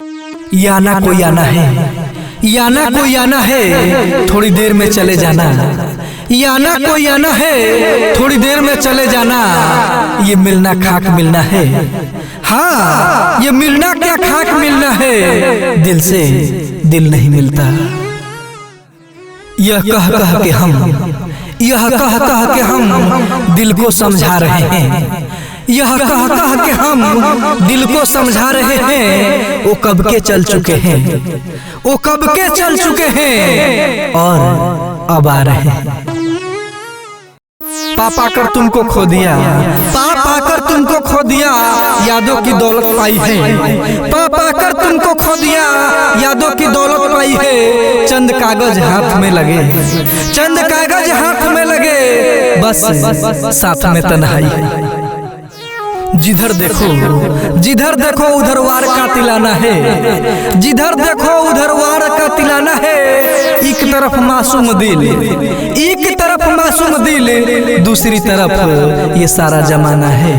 ये आना कोई आना है, ये आना कोई आना है, थोड़ी देर में चले जाना। ये आना कोई आना है, थोड़ी देर में चले जाना। ये मिलना खाक मिलना है, हाँ ये मिलना क्या खाक मिलना है, दिल से दिल नहीं मिलता। यह कह कह के हम दिल को समझा रहे हैं, यह कह कह के हम दिल को समझा रहे हैं। वो कब के चल चुके हैं, वो कब के चल चुके हैं और अब आ रहे हैं। पापा कर तुमको खो दिया, पापा कर तुमको खो दिया, यादों की दौलत पाई है। पापा कर तुमको खो दिया, यादों की दौलत पाई है। चंद कागज हाथ में लगे, चंद कागज हाथ में लगे, बस साथ में तन्हाई है। जिधर देखो उधर वार का तिलाना है, जिधर देखो उधर वार का तिलाना है। एक तरफ मासूम दिल, एक तरफ मासूम दिल, दूसरी तरफ ये सारा जमाना है।